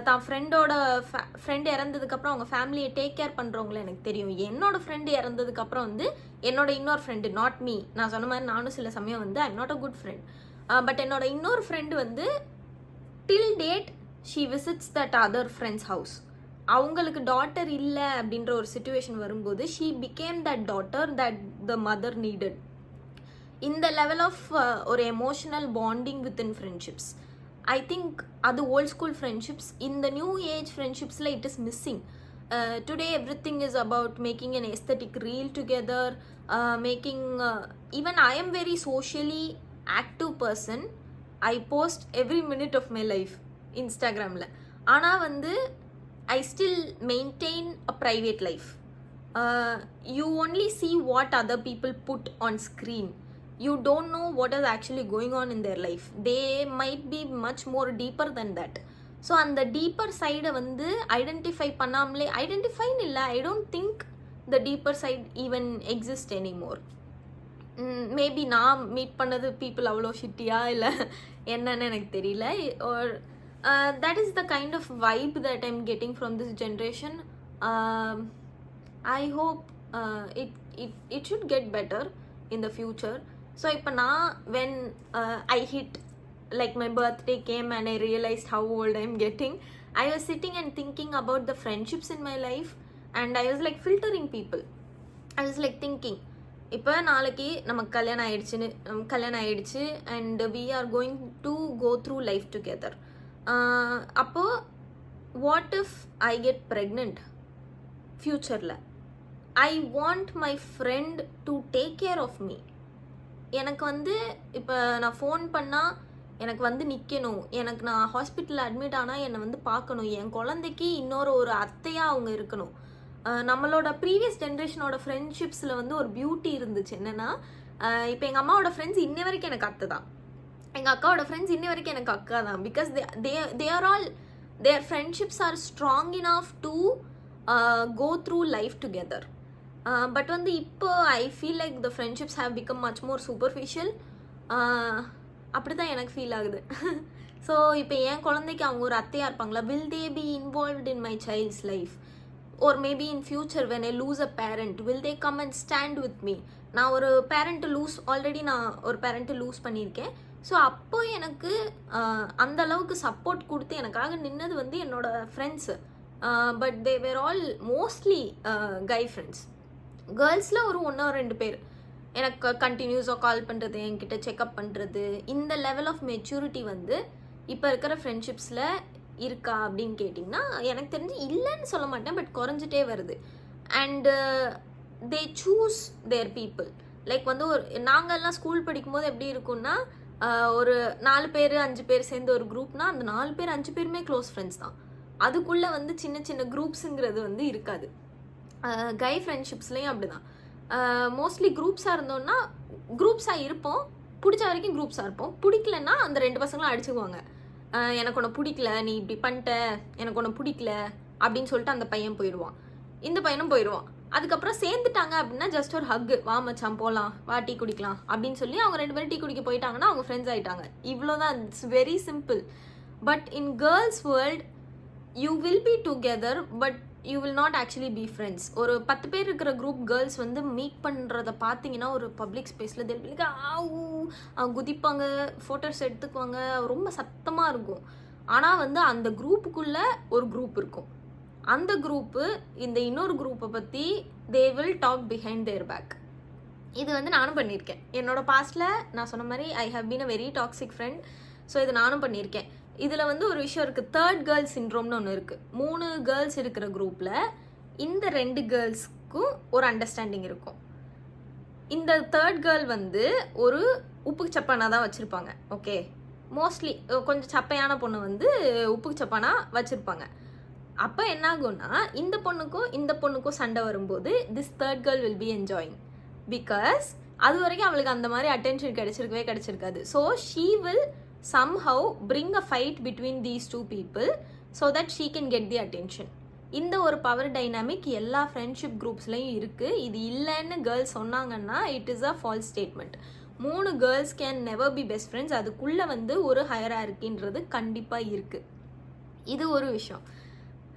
தான் ஃப்ரெண்டு இறந்ததுக்கப்புறம் அவங்க ஃபேமிலியை டேக் கேர் பண்ணுறவங்கள எனக்கு தெரியும். என்னோடய ஃப்ரெண்டு இறந்ததுக்கப்புறம் வந்து என்னோட இன்னொரு ஃப்ரெண்டு, நாட் மீ, நான் சொன்ன மாதிரி நானும் சில சமயம் வந்து I am not a good friend, but என்னோட இன்னொரு ஃப்ரெண்டு வந்து till date she visits that other friend's house. அவங்களுக்கு டாட்டர் இல்லை அப்படின்ற ஒரு சிச்சுவேஷன் வரும்போது she became that daughter that the mother needed. இந்த லெவல் ஆஃப் ஒரு emotional bonding within friendships, I think அது ஓல்ட் ஸ்கூல் ஃப்ரெண்ட்ஷிப்ஸ். இந்த நியூ ஏஜ் ஃப்ரெண்ட்ஷிப்ஸில் it is missing. today everything is about making an aesthetic reel together, making even I am very socially active person. I post every minute of my life Instagramல. ஆனால் வந்து I still maintain a private life. You only see what other people put on screen. You don't know what is actually going on in their life. They might be much more deeper than that. So அந்த deeper சைடை வந்து identify பண்ணாமலே, ஐடென்டிஃபைன்னு இல்லை, I don't think the deeper side even exist anymore. Maybe நான் meet பண்ணது people அவ்வளோ ஷிட்டியா இல்லை என்னன்னு எனக்கு தெரியல. or that is the kind of vibe that I'm getting from this generation. I hope it should get better in the future. So இப்போ நான் when I hit, like my birthday came and I realized how old I'm getting, I was sitting and thinking about the friendships in my life, and I was like filtering people. I was like thinking, இப்போ நாளைக்கு நமக்கு கல்யாணம் ஆயிடுச்சு and we are going to go through life together. அப்போ what if I get pregnant futureல? I want my friend to take care of me. எனக்கு வந்து இப்போ நான் ஃபோன் பண்ணால் எனக்கு வந்து நிற்கணும், எனக்கு நான் ஹாஸ்பிட்டலில் அட்மிட் ஆனால் என்னை வந்து பார்க்கணும், என் குழந்தைக்கு ஒரு அத்தையாக அவங்க இருக்கணும். நம்மளோட ப்ரீவியஸ் ஜென்ரேஷனோட ஃப்ரெண்ட்ஷிப்ஸில் வந்து ஒரு பியூட்டி இருந்துச்சு. என்னென்னா, இப்போ எங்கள் அம்மாவோட ஃப்ரெண்ட்ஸ் இன்ன வரைக்கும் எனக்கு அத்தை தான், எங்கள் அக்காவோட ஃப்ரெண்ட்ஸ் இன்ன வரைக்கும் எனக்கு அக்கா தான். Because they are all, their friendships are strong enough to go through life together. But வந்து இப்போ ஐ feel like the friendships have become much more superficial. அப்படி தான் எனக்கு ஃபீல் ஆகுது. ஸோ இப்போ என் குழந்தைக்கு அவங்க ஒரு அத்தையாக இருப்பாங்களா? Will they be involved in my child's life? or maybe in future when I lose a parent, will they come and stand with me? நான் ஒரு பேரண்ட்டு ஆல்ரெடி நான் ஒரு பேரண்ட்டு லூஸ் பண்ணியிருக்கேன். ஸோ அப்போ எனக்கு அந்த அளவுக்கு சப்போர்ட் கொடுத்து எனக்காக நின்னது வந்து என்னோட friends. But they were all mostly guy friends. கேர்ள்ஸில் ஒரு 1-2 பேர் எனக்கு கண்டினியூஸாக கால் பண்ணுறது, என்கிட்ட செக்அப் பண்ணுறது, இந்த லெவல் ஆஃப் மெச்சூரிட்டி வந்து இப்போ இருக்கிற ஃப்ரெண்ட்ஷிப்ஸில் இருக்கா அப்படின்னு கேட்டிங்கன்னா எனக்கு தெரிஞ்சு இல்லைன்னு சொல்ல மாட்டேன், பட் குறைஞ்சிட்டே வருது. And they choose their people. Like வந்து நாங்கள்லாம் ஸ்கூல் படிக்கும்போது எப்படி இருக்கும்னா, ஒரு 4 பேர் 5 பேர் சேர்ந்து ஒரு குரூப்னா அந்த 4 பேர் 5 பேருமே க்ளோஸ் ஃப்ரெண்ட்ஸ் தான். அதுக்குள்ளே வந்து சின்ன சின்ன குரூப்ஸுங்கிறது வந்து இருக்காது. கை ஃப்ரெண்ட்ஷிப்ஸ்லேயும் அப்படி தான். மோஸ்ட்லி குரூப்ஸாக இருந்தோன்னா குரூப்ஸாக இருப்போம், பிடிச்ச வரைக்கும் குரூப்ஸாக இருப்போம். பிடிக்கலன்னா அந்த 2 பசங்களும் அடிச்சுக்குவாங்க. எனக்கு ஒன்று பிடிக்கல, நீ இப்படி பண்ணிட்ட, எனக்கு ஒன்று பிடிக்கல அப்படின்னு சொல்லிட்டு அந்த பையன் போயிடுவான், இந்த பையனும் போயிடுவான். அதுக்கப்புறம் சேர்ந்துட்டாங்க அப்படின்னா ஜஸ்ட் ஒரு ஹக்கு, வா மச்சான் போகலாம், வா டீ குடிக்கலாம் அப்படின்னு சொல்லி அவங்க 2 பேரும் டீ குடிக்க போயிட்டாங்கன்னா அவங்க ஃப்ரெண்ட்ஸ் ஆகிட்டாங்க. இவ்வளோதான். It's very simple. But in girls world you will be together, but you will not actually be friends. ஒரு 10 பேர் இருக்கிற குரூப் கேர்ள்ஸ் வந்து மீட் பண்ணுறத பார்த்தீங்கன்னா ஒரு பப்ளிக் ஸ்பேஸில் தெரியல குதிப்பாங்க, ஃபோட்டோஸ் எடுத்துக்குவாங்க, ரொம்ப சத்தமாக இருக்கும். ஆனால் வந்து அந்த குரூப்புக்குள்ளே ஒரு குரூப் இருக்கும். அந்த குரூப்பு இந்த இன்னொரு குரூப்பை பற்றி they will talk behind their back. இது வந்து நானும் பண்ணியிருக்கேன். என்னோட பாஸ்டில் நான் சொன்ன மாதிரி I have been a very toxic friend. So இது நானும் பண்ணியிருக்கேன். இதில் வந்து ஒரு விஷயம் இருக்குது, தேர்ட் கேர்ள் சிண்ட்ரோம்னு ஒன்று இருக்குது. 3 கேர்ள்ஸ் இருக்கிற குரூப்பில் இந்த 2 கேர்ள்ஸ்க்கும் ஒரு அண்டர்ஸ்டாண்டிங் இருக்கும். இந்த தேர்ட் கேர்ள் வந்து ஒரு உப்புக்கு சப்பானா தான் வச்சுருப்பாங்க. ஓகே, மோஸ்ட்லி கொஞ்சம் சப்பையான பொண்ணு வந்து உப்புக்கு சப்பானா வச்சுருப்பாங்க. அப்போ என்ன ஆகும்னா, இந்த பொண்ணுக்கும் சண்டை வரும்போது this third girl will be enjoying. Because அது வரைக்கும் அவளுக்கு அந்த மாதிரி அட்டென்ஷன் கிடைச்சிருக்காது. So she will somehow bring a fight between these 2 people so that she can get the attention. இந்த ஒரு பவர் டைனாமிக் எல்லா ஃப்ரெண்ட்ஷிப் குரூப்ஸ்லையும் இருக்குது. இது இல்லைன்னு கேர்ள்ஸ் சொன்னாங்கன்னா it is a false statement. 3 girls can never be best friends. அதுக்குள்ளே வந்து ஒரு ஹையரார்க்கின்றது கண்டிப்பாக இருக்குது. இது ஒரு விஷயம்.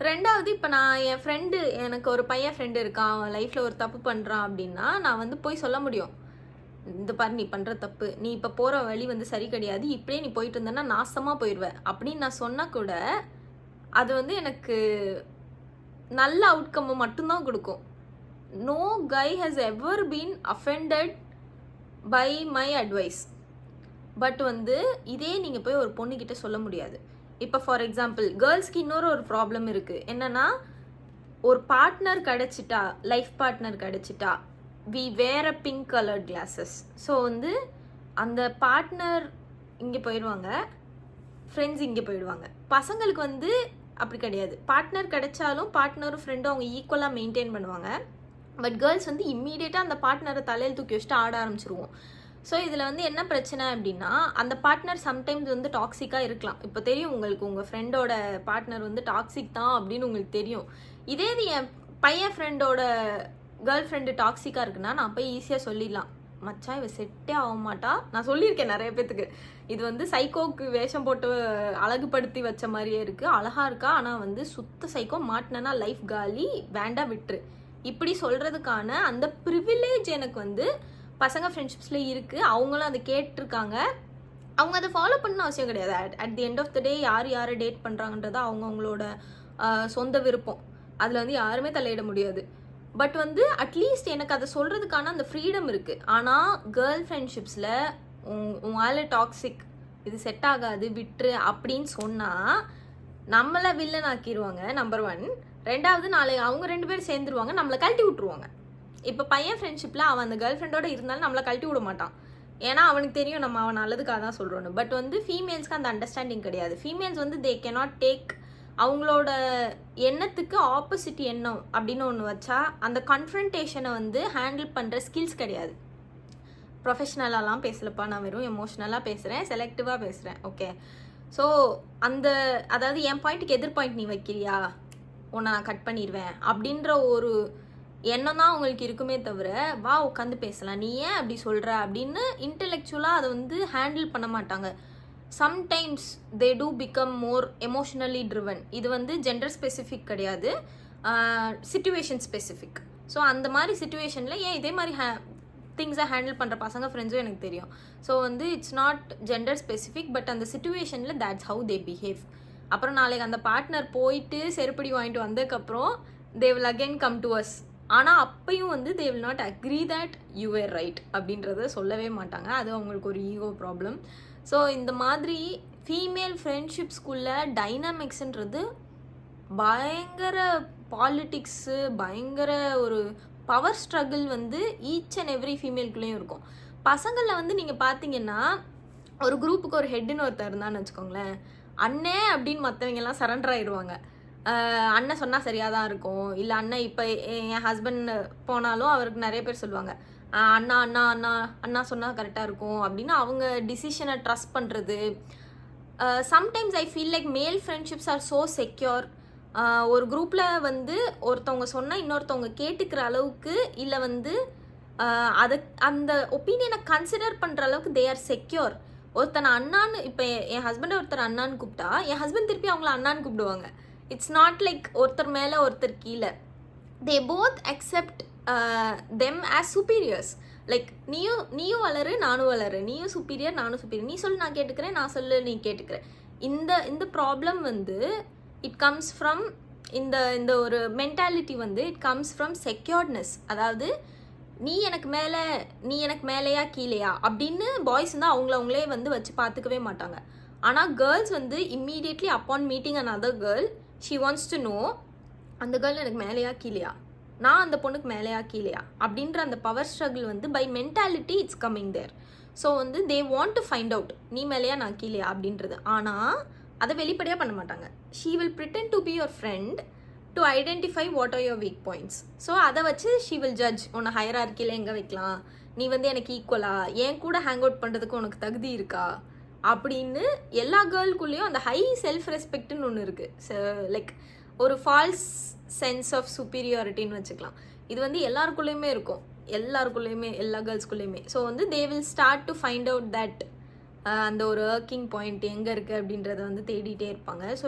2வது, இப்போ நான் என் ஃப்ரெண்டு, எனக்கு ஒரு பையன் ஃப்ரெண்டு இருக்கான், அவன் லைஃப்பில் ஒரு தப்பு பண்ணுறான் அப்படின்னா நான் வந்து போய் சொல்ல முடியும், இந்த பாரு நீ பண்ணுற தப்பு, நீ இப்போ போகிற வழி வந்து சரி கிடையாது, இப்படியே நீ போயிட்டு இருந்தேன்னா நாசமாக போயிடுவேன் அப்படின்னு நான் சொன்னால் கூட அது வந்து எனக்கு நல்ல அவுட்கம்மை மட்டும்தான் கொடுக்கும். No guy has ever been offended by my advice. But வந்து இதே நீங்கள் போய் ஒரு பொண்ணுக்கிட்ட சொல்ல முடியாது. இப்போ ஃபார் எக்ஸாம்பிள் கேர்ள்ஸ்க்கு இன்னொரு ப்ராப்ளம் இருக்குது. என்னென்னா, ஒரு பார்ட்னர் கிடச்சிட்டா, லைஃப் பார்ட்னர் கிடச்சிட்டா, we wear a pink coloured glasses. So வந்து அந்த பார்ட்னர் இங்கே போயிடுவாங்க, ஃப்ரெண்ட்ஸ் இங்கே போயிடுவாங்க. பசங்களுக்கு வந்து அப்படி கிடையாது. பார்ட்னர் கிடைச்சாலும் பார்ட்னரும் ஃப்ரெண்டும் அவங்க ஈக்குவலாக மெயின்டைன் பண்ணுவாங்க. பட் கேர்ள்ஸ் வந்து இம்மீடியட்டாக அந்த பார்ட்னரை தலையில் தூக்கி வச்சுட்டு ஆட ஆரம்பிச்சிருவோம். ஸோ இதில் வந்து என்ன பிரச்சனை அப்படின்னா, அந்த பார்ட்னர் சம்டைம்ஸ் வந்து டாக்ஸிக்காக இருக்கலாம். இப்போ தெரியும் உங்களுக்கு, உங்கள் ஃப்ரெண்டோட பார்ட்னர் வந்து டாக்ஸிக் தான் அப்படின்னு உங்களுக்கு தெரியும். இதே இது என் பையன் ஃப்ரெண்டோட கேர்ள் ஃப்ரெண்டு டாக்ஸிக்காக இருக்குன்னா நான் போய் ஈஸியாக சொல்லிடலாம், மச்சான் இவ செட்டே ஆக மாட்டா. நான் சொல்லியிருக்கேன் நிறைய பேத்துக்கு, இது வந்து சைக்கோக்கு வேஷம் போட்டு அழகுபடுத்தி வச்ச மாதிரியே இருக்குது, அழகாக இருக்கா ஆனால் வந்து சுத்த சைக்கோ, மாட்டினா லைஃப் காலி, வேண்டாம் விட்டுரு, இப்படி சொல்கிறதுக்கான அந்த ப்ரிவிலேஜ் எனக்கு வந்து பசங்க ஃப்ரெண்ட்ஷிப்ஸில் இருக்குது. அவங்களும் அதை கேட்டிருக்காங்க. அவங்க அதை ஃபாலோ பண்ண அவசியம் கிடையாது. At the end of the day யார் யாரை டேட் பண்ணுறாங்கன்றத அவங்களோட சொந்த விருப்பம், அதில் வந்து யாருமே தலையிட முடியாது. பட் வந்து அட்லீஸ்ட் எனக்கு அதை சொல்கிறதுக்கான அந்த ஃப்ரீடம் இருக்குது. ஆனால் கேர்ள் ஃப்ரெண்ட்ஷிப்ஸில் உங்களால் டாக்ஸிக், இது செட் ஆகாது விட்டுரு அப்படின்னு சொன்னால் நம்மளை வில்லன் ஆக்கிடுவாங்க, நம்பர் 1. 2வது, நாளைக்கு அவங்க 2 பேரும் சேர்ந்துருவாங்க, நம்மளை கழட்டி விட்ருவாங்க. இப்போ பையன் ஃப்ரெண்ட்ஷிப்பில் அவன் அந்த கேர்ள் ஃப்ரெண்டோட இருந்தாலும் நம்மளை கழட்டி விட மாட்டான். ஏன்னா அவனுக்கு தெரியும் நம்ம அவன் நல்லதுக்காக தான் சொல்கிறோன்னு. பட் வந்து ஃபீமேல்ஸ்க்கு அந்த அண்டர்ஸ்டாண்டிங் கிடையாது. ஃபீமேல்ஸ் வந்து தே கேனாட் டேக், அவங்களோட எண்ணத்துக்கு ஆப்போசிட் எண்ணம் அப்படின்னு ஒன்று வச்சா அந்த கன்ஃபரன்டேஷனை வந்து ஹேண்டில் பண்ணுற ஸ்கில்ஸ் கிடையாது. ப்ரொஃபஷ்னலாலாம் பேசலப்பா, நான் வெறும் எமோஷ்னலாக பேசுகிறேன், செலக்டிவாக பேசுகிறேன். ஓகே, ஸோ அந்த அதாவது என் பாயிண்ட்டுக்கு எதிர் பாயிண்ட் நீ வைக்கிறியா, உன்னை நான் கட் பண்ணிடுவேன் அப்படின்ற ஒரு எண்ணம் தான் அவங்களுக்கு இருக்குமே தவிர, வா உட்காந்து பேசலாம், நீ ஏன் அப்படி சொல்கிற அப்படின்னு இன்டெலெக்சுவலாக அதை வந்து ஹேண்டில் பண்ண மாட்டாங்க. Sometimes they do become more emotionally driven. இது வந்து ஜெண்டர் ஸ்பெசிஃபிக் கிடையாது, சிச்சுவேஷன் ஸ்பெசிஃபிக். ஸோ அந்த மாதிரி சிச்சுவேஷனில் ஏன் இதே மாதிரி திங்ஸை ஹேண்டில் பண்ணுற பசங்க ஃப்ரெண்ட்ஸும் எனக்கு தெரியும். ஸோ வந்து it's not gender specific, but அந்த சிச்சுவேஷனில் தட்ஸ் ஹவு தே பிஹேவ். அப்புறம் நாளைக்கு அந்த பார்ட்னர் போயிட்டு செருப்படி வாங்கிட்டு வந்ததுக்கப்புறம் they will again come to us. ஆனால் அப்பையும் வந்து they will not agree that you were right அப்படின்றத சொல்லவே மாட்டாங்க. அது அவங்களுக்கு ஒரு ஈகோ ப்ராப்ளம். ஸோ இந்த மாதிரி ஃபீமேல் ஃப்ரெண்ட்ஷிப்ஸ்குள்ள டைனாமிக்ஸுன்றது பயங்கர பாலிட்டிக்ஸு, பயங்கர ஒரு பவர் ஸ்ட்ரகிள் வந்து ஈச் அண்ட் எவ்ரி ஃபீமேல்குள்ளேயும் இருக்கும். பசங்களில் வந்து நீங்கள் பார்த்தீங்கன்னா ஒரு குரூப்புக்கு ஒரு ஹெட்டுன்னு ஒருத்தர் இருந்தான்னு வச்சுக்கோங்களேன், அண்ணே அப்படின்னு மற்றவங்கெல்லாம் சரண்டர் ஆயிடுவாங்க. அண்ணன் சொன்னால் சரியாக தான் இருக்கும், இல்லை அண்ணன் இப்போ என் ஹஸ்பண்ட் போனாலும் அவருக்கு நிறைய பேர் சொல்லுவாங்க, அண்ணா அண்ணா அண்ணா அண்ணா சொன்னால் கரெக்டாக இருக்கும் அப்படின்னு அவங்க டிசிஷனை ட்ரஸ்ட் பண்ணுறது. Sometimes I feel like male friendships are so secure. ஒரு குரூப்பில் வந்து ஒருத்தவங்க சொன்னால் இன்னொருத்தவங்க கேட்டுக்கிற அளவுக்கு, இல்லை வந்து அதை அந்த ஒப்பீனியனை கன்சிடர் பண்ணுற அளவுக்கு தே ஆர் செக்யூர். ஒருத்தனை அண்ணான்னு, இப்போ என் ஹஸ்பண்டை ஒருத்தர் அண்ணான்னு கூப்பிட்டா என் ஹஸ்பண்ட் திருப்பி அவங்கள அண்ணான்னு கூப்பிடுவாங்க. இட்ஸ் நாட் லைக் ஒருத்தர் மேலே ஒருத்தர் கீழே. They both accept them as superiors. Like நீயும் வளரு நானும் வளரு, நீயும் சுப்பீரியர் நானும் சுப்பீரியர், நீ சொல்லு நான் கேட்டுக்கிறேன், நான் சொல்லு நீ கேட்டுக்கிறேன். இந்த ப்ராப்ளம் வந்து இட் கம்ஸ் ஃப்ரம் இந்த ஒரு மென்டாலிட்டி வந்து இட் கம்ஸ் ஃப்ரம் செக்யூர்ட்னஸ். அதாவது நீ எனக்கு மேலேயா கீழேயா அப்படின்னு பாய்ஸ் வந்து அவங்களே வந்து வச்சு பார்த்துக்கவே மாட்டாங்க. ஆனால் கேர்ள்ஸ் வந்து immediately upon meeting another girl, she wants to know அந்த கேர்ள் எனக்கு மேலேயா கீழேயா, நான் அந்த பொண்ணுக்கு மேலேயா கீழேயா அப்படின்ற அந்த பவர் ஸ்ட்ரகிள் வந்து by mentality it's coming there. So வந்து they want to find out நீ மேலேயா நான் கீழேயா அப்படின்றது. ஆனால் அதை வெளிப்படையாக பண்ண மாட்டாங்க. She will pretend to be your friend to identify what are your weak points. So அதை வச்சு ஷீ வில் ஜட்ஜ், உன்னை ஹையரார்க்கியில் எங்கே வைக்கலாம், நீ வந்து எனக்கு ஈக்குவலா, என் கூட ஹேங் அவுட் பண்ணுறதுக்கு உனக்கு தகுதி இருக்கா அப்படின்னு. எல்லா கேர்ள்குள்ளேயும் அந்த ஹை செல்ஃப் ரெஸ்பெக்ட்னு ஒன்று இருக்குது. லைக் ஒரு ஃபால்ஸ் சென்ஸ் ஆஃப் சுப்பீரியாரிட்டின்னு வச்சுக்கலாம். இது வந்து எல்லாருக்குள்ளேயுமே இருக்கும், எல்லா கேர்ள்ஸ்குள்ளேயுமே. ஸோ வந்து they will start to find out that அந்த ஒரு ஒர்க்கிங் பாயிண்ட் எங்கே இருக்குது அப்படின்றத வந்து தேடிட்டே இருப்பாங்க. So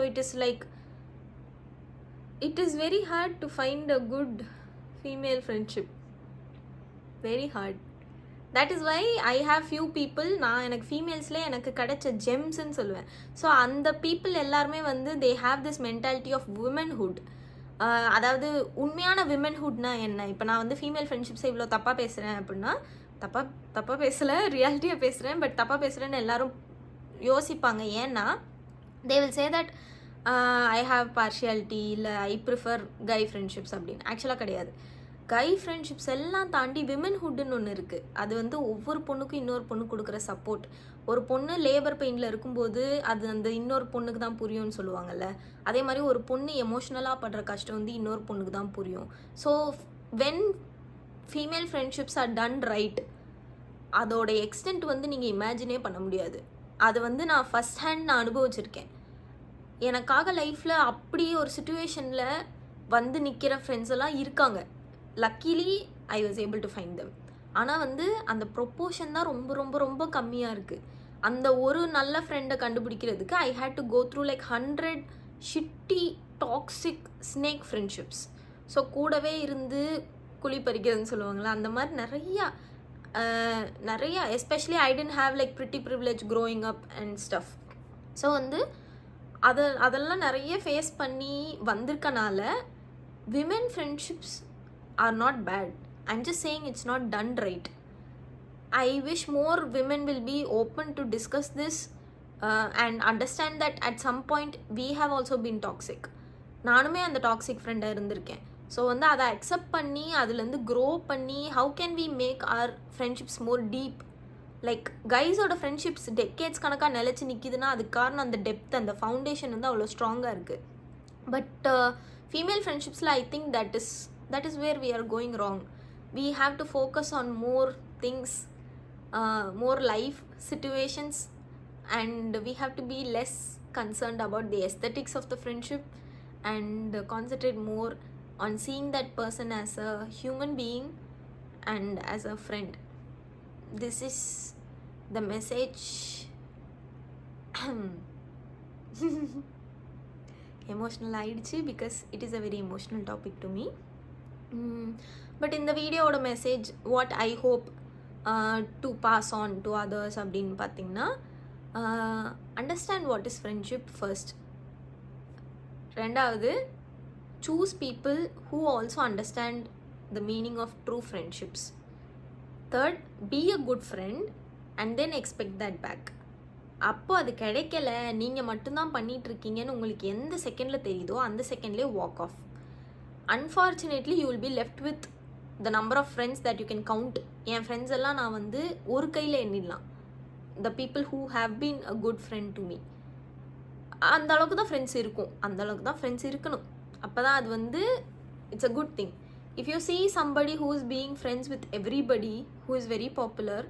it is very hard to find a good female friendship, very hard. That is why I have few people, நான் எனக்கு ஃபீமேல்ஸ்லேயே எனக்கு கிடைச்ச ஜெம்ஸ்ன்னு சொல்லுவேன். ஸோ அந்த பீப்புள் எல்லாருமே வந்து they have this mentality of womanhood. அதாவது உண்மையான விமென்ஹுட்னா என்ன. இப்போ நான் வந்து ஃபீமேல் ஃப்ரெண்ட்ஷிப்ஸை இவ்வளோ தப்பாக பேசுகிறேன் அப்படின்னா தப்பாக பேசலை, ரியாலிட்டியாக பேசுகிறேன். பட் தப்பாக பேசுகிறேன்னு எல்லாரும் யோசிப்பாங்க. ஏன்னா they will say that I have partiality இல்லை ஐ ப்ரிஃபர் கை ஃப்ரெண்ட்ஷிப்ஸ் அப்படின்னு. ஆக்சுவலாக கிடையாது. கை ஃப்ரெண்ட்ஷிப்ஸ் எல்லாம் தாண்டி விமென்ஹுட்டுன்னு ஒன்று இருக்குது. அது வந்து ஒவ்வொரு பொண்ணுக்கும் இன்னொரு பொண்ணு கொடுக்குற சப்போர்ட். ஒரு பொண்ணு லேபர் பெயினில் இருக்கும்போது அது அந்த இன்னொரு பொண்ணுக்கு தான் புரியும்னு சொல்லுவாங்கல்ல, அதே மாதிரி ஒரு பொண்ணு எமோஷ்னலாக படுற கஷ்டம் வந்து இன்னொரு பொண்ணுக்கு தான் புரியும். So when female friendships are done right, அதோட எக்ஸ்டென்ட் வந்து நீங்கள் இமேஜினே பண்ண முடியாது. அது வந்து நான் ஃபஸ்ட் ஹேண்ட் நான் அனுபவிச்சிருக்கேன். எனக்காக லைஃப்பில் அப்படி ஒரு சுச்சுவேஷனில் வந்து நிற்கிற ஃப்ரெண்ட்ஸ் எல்லாம் இருக்காங்க. Luckily I was able to find them. ஆனால் வந்து அந்த ப்ரொப்போர்ஷன் தான் ரொம்ப ரொம்ப ரொம்ப கம்மியாக இருக்குது. அந்த ஒரு நல்ல ஃப்ரெண்டை கண்டுபிடிக்கிறதுக்கு I had to go through like 100 shitty toxic snake friendships. So கூடவே இருந்து குழி பறிக்கிறதுன்னு சொல்லுவாங்களா, அந்த மாதிரி நிறையா especially I tend have like pretty privilege growing up and stuff. So வந்து அதெல்லாம் நிறைய ஃபேஸ் பண்ணி வந்திருக்கனால women friendships are not bad. I'm just saying it's not done right. I wish more women will be open to discuss this and understand that at some point we have also been toxic. நானுமே அந்த toxic ஃப்ரெண்டாக இருந்திருக்கேன். So வந்து அதை accept பண்ணி அதுலேருந்து grow பண்ணி how can we make our friendships more deep. Like கைஸோட ஃப்ரெண்ட்ஷிப்ஸ் டெக்கேட்ஸ் கணக்காக நிலச்சி நிற்கிதுன்னா அதுக்கு காரணம் அந்த டெப்த், அந்த ஃபவுண்டேஷன் வந்து அவ்வளோ ஸ்ட்ராங்காக இருக்குது. பட் ஃபீமேல் ஃப்ரெண்ட்ஷிப்ஸில் I think that is where we are going wrong. We have to focus on more things, more life situations, and we have to be less concerned about the aesthetics of the friendship and concentrate more on seeing that person as a human being and as a friend. This is the message. Emotional ஆயிடுச்சு because it is a very emotional topic to me. But இந்த வீடியோவோட message what I hope to pass on to others அப்படின்னு பார்த்தீங்கன்னா, understand what is friendship first. ரெண்டாவது, choose people who also understand the meaning of true friendships. Third, be a good friend and then expect that back. அப்போ அது கிடைக்கல, நீங்கள் மட்டும்தான் பண்ணிகிட்ருக்கீங்கன்னு உங்களுக்கு எந்த செகண்டில் தெரியுதோ அந்த செகண்ட்லேயே walk off. Unfortunately you will be left with the number of friends that you can count. N friends எல்லாம் நான் வந்து ஒரு கையில் எண்ணிடலாம். the people who have been a good friend to me. அந்த அளவுக்கு தான் ஃப்ரெண்ட்ஸ் இருக்கும், அந்த அளவுக்கு தான் ஃப்ரெண்ட்ஸ் இருக்கணும். அப்போ தான் அது வந்து it's a good thing. If you see somebody who is being friends with everybody who is very popular,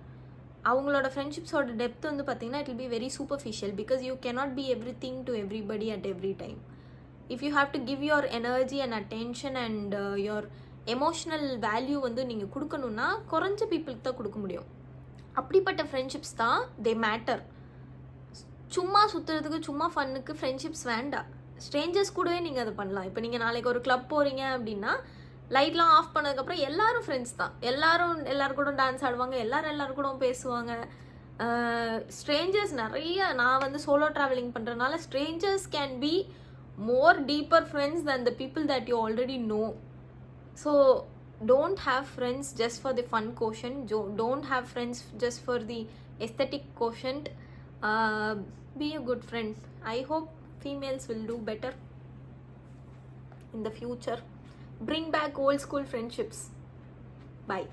அவங்களோட ஃப்ரெண்ட்ஷிப்ஸோட டெப்த் வந்து பார்த்தீங்கன்னா it will be very superficial because you cannot be everything to everybody at every time. If you have to give your energy and attention and your emotional value வந்து நீங்கள் கொடுக்கணுன்னா குறைஞ்ச பீப்புளுக்கு தான் கொடுக்க முடியும். அப்படிப்பட்ட ஃப்ரெண்ட்ஷிப்ஸ் தான் தே மேட்டர். சும்மா சுற்றுறதுக்கு சும்மா ஃபன்னுக்கு ஃப்ரெண்ட்ஷிப்ஸ் வேண்டாம். ஸ்ட்ரேஞ்சர்ஸ் கூடவே நீங்கள் அதை பண்ணலாம். இப்போ நீங்கள் நாளைக்கு ஒரு கிளப் போகிறீங்க அப்படின்னா லைட்லாம் ஆஃப் பண்ணதுக்கப்புறம் எல்லாரும் ஃப்ரெண்ட்ஸ் தான். எல்லாரும் கூட டான்ஸ் ஆடுவாங்க, எல்லாரும் கூட பேசுவாங்க. ஸ்ட்ரேஞ்சர்ஸ் நிறைய, நான் வந்து சோலோ ட்ராவலிங் பண்ணுறதுனால strangers can be more deeper friends than the people that you already know. So don't have friends just for the fun quotient, don't have friends just for the aesthetic quotient. Be a good friend. I hope females will do better in the future. Bring back old school friendships. Bye.